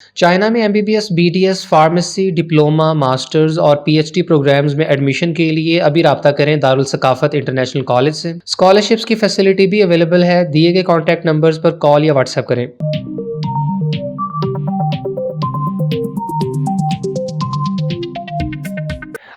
China में MBBS, BDS, pharmacy, diploma, masters और PhD programmes में एडमिशन के लिए अभी राब्ता करें दारुल सकाफत इंटरनेशनल कॉलेज से। स्कॉलरशिप्स की फैसिलिटी भी अवेलेबल है। दिए गए कॉन्टैक्ट नंबर्स पर कॉल या व्हाट्सएप करें।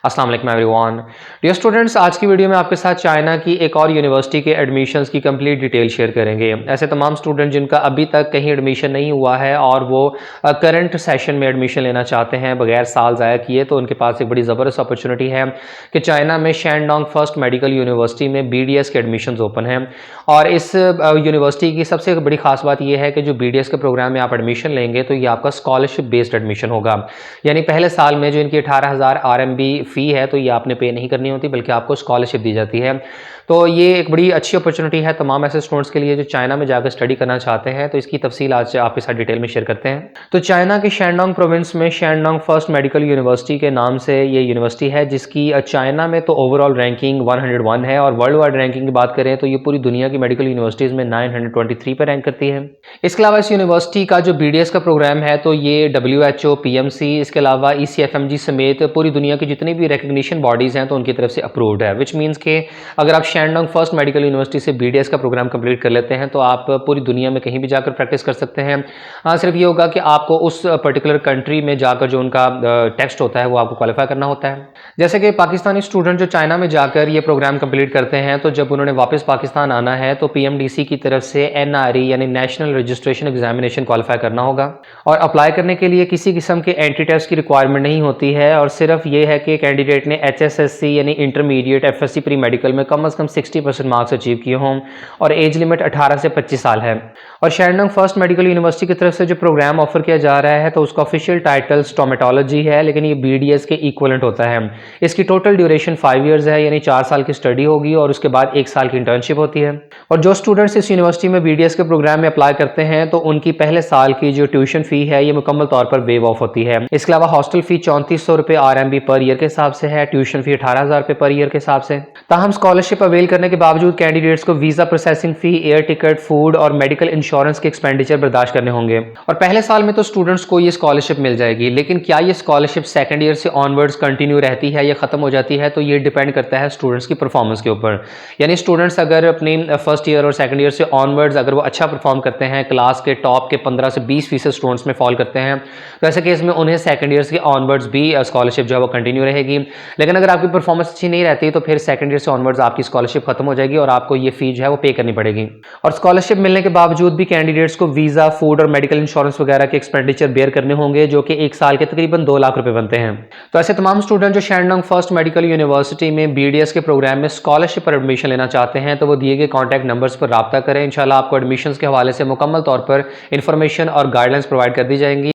अस्सलाम वालेकुम एवरीवन। डियर स्टूडेंट्स, आज की वीडियो में आपके साथ चाइना की एक और यूनिवर्सिटी के एडमिशन्स की कंप्लीट डिटेल शेयर करेंगे। ऐसे तमाम स्टूडेंट जिनका अभी तक कहीं एडमिशन नहीं हुआ है और वो करंट सेशन में एडमिशन लेना चाहते हैं बगैर साल ज़ाया किए, तो उनके पास एक बड़ी ज़बरदस्त अपॉर्चुनिटी है कि चाइना में शैनडोंग फर्स्ट मेडिकल यूनिवर्सिटी में बीडीएस के एडमिशन्स ओपन हैं। और इस यूनिवर्सिटी की सबसे बड़ी खास बात यह है कि जो बीडीएस के प्रोग्राम में आप एडमिशन लेंगे तो ये आपका स्कॉलरशिप बेस्ड एडमिशन होगा। यानी पहले साल में जो इनकी 18,000 आरएमबी फ़ी है तो ये आपने पे नहीं करनी होती, बल्कि आपको स्कॉलरशिप दी जाती है। तो ये एक बड़ी अच्छी अपॉर्चुनिटी है तमाम ऐसे स्टूडेंट्स के लिए जो चाइना में जाकर स्टडी करना चाहते हैं। तो इसकी तफसील आज आपके साथ डिटेल में शेयर करते हैं। तो चाइना के शैनडोंग प्रोविंस में शैनडोंग फर्स्ट मेडिकल यूनिवर्सिटी के नाम से ये यूनिवर्सिटी है, जिसकी चाइना में तो ओवरऑल रैंकिंग 101 है और वर्ल्ड वाइड रैंकिंग की बात करें तो ये पूरी दुनिया की मेडिकल यूनिवर्सिटीज़ में 923 पर रैंक करती है। इसके अलावा इस यूनिवर्सिटी का जो बीडीएस का प्रोग्राम है तो ये WHO, पीएमसी, इसके अलावा ECFMG समेत पूरी दुनिया की जितनी भी रिकग्निशन बॉडीज़ हैं तो उनकी तरफ से अप्रूव्ड है। विच मीन्स के अगर आप शैनडोंग फर्स्ट मेडिकल यूनिवर्सिटी से बीडीएस का प्रोग्राम कंप्लीट कर लेते हैं तो आप पूरी दुनिया में कहीं भी जाकर प्रैक्टिस कर सकते हैं। हाँ, सिर्फ ये होगा कि आपको उस पर्टिकुलर कंट्री में जाकर जो उनका टेक्स्ट होता है वो आपको क्वालिफाई करना होता है। जैसे कि पाकिस्तानी स्टूडेंट जो चाइना में जाकर ये प्रोग्राम कंप्लीट करते हैं तो जब उन्होंने वापस पाकिस्तान आना है तो पीएमडीसी की तरफ से NRE यानी नेशनल रजिस्ट्रेशन एग्जामिनेशन क्वालिफाई करना होगा। और अप्लाई करने के लिए किसी किस्म के एंट्री टेस्ट की रिक्वायरमेंट नहीं होती है और सिर्फ ये है कि कैंडिडेट ने HSSC यानी इंटरमीडिएट FSC प्री मेडिकल में कम से कम 60% मार्क्स अचीव किए हों और एज लिमिट 18 से 25 साल है। और शैनडोंग फर्स्ट मेडिकल यूनिवर्सिटी की तरफ से जो प्रोग्राम ऑफर किया जा रहा है तो उसका ऑफिशियल टाइटल स्टोमेटोलॉजी है, लेकिन ये BDS के इक्वलेंट होता है। इसकी टोटल ड्यूरेशन 5 ईयर्स है, यानी 4 साल की स्टडी होगी और उसके बाद 1 साल की इंटर्नशिप होती है। और जो स्टूडेंट्स इस यूनिवर्सिटी में BDS के प्रोग्राम में अप्लाई करते हैं तो उनकी पहले साल की जो ट्यूशन फी है ये मुकम्मल तौर पर वेव ऑफ होती है। इसके अलावा हॉस्टल फी 3400 रुपये RMB पर ईयर के हिसाब से है, ट्यूशन फी 18,000 रुपये पर ईयर के हिसाब से। ताहम स्कॉलरशिप अवेल करने के बावजूद कैंडिडेट्स को visa processing fee, air ticket, food और मेडिकल इंश्योरेंस के एक्सपेंडिचर बर्दाश्त करने होंगे। और पहले साल में तो स्टूडेंट्स को ये स्कॉलरशिप मिल जाएगी, लेकिन क्या ये स्कॉलरशिप सेकंड ईयर से ऑनवर्ड्स कंटिन्यू रहती है या खत्म हो जाती है तो ये डिपेंड करता है स्टूडेंट्स की परफॉर्मेंस के ऊपर। यानी स्टूडेंट्स अगर अपनी फर्स्ट ईयर और सेकंड ईयर से ऑनवर्ड्स अगर वो अच्छा परफॉर्म करते हैं, क्लास के टॉप के 15 से 20% स्टूडेंट्स में फॉल करते हैं, तो ऐसे केस में उन्हें सेकंड ईयर से ऑनवर्ड्स भी स्कॉलरशिप जो है वो कंटिन्यू रहेगी। लेकिन अगर आपकी परफॉर्मेंस अच्छी नहीं रहती तो फिर सेकंड ईयर से ऑनवर्ड्स आपकी स्कॉलरशिप खत्म हो जाएगी और आपको ये फी जो है वो पे करनी पड़ेगी। और स्कॉलरशिप मिलने के बावजूद भी कैंडिडेट्स को वीजा, फूड और मेडिकल इंश्योरेंस वगैरह के एक्सपेंडिचर बेयर करने होंगे, जो कि 1 साल के तकरीबन 2 लाख रुपए बनते हैं। तो ऐसे तमाम स्टूडेंट जो शैनडोंग फर्स्ट मेडिकल यूनिवर्सिटी में BDS के प्रोग्राम में स्कॉलरशिप पर एडमिशन लेना चाहते हैं तो वो दिए गए कॉन्टैक्ट नंबर्स पर राब्ता करें। इंशाल्लाह आपको एडमिशन्स के हवाले से मुकम्मल तौर पर इंफॉर्मेशन और गाइडलाइंस प्रोवाइड कर दी जाएंगी।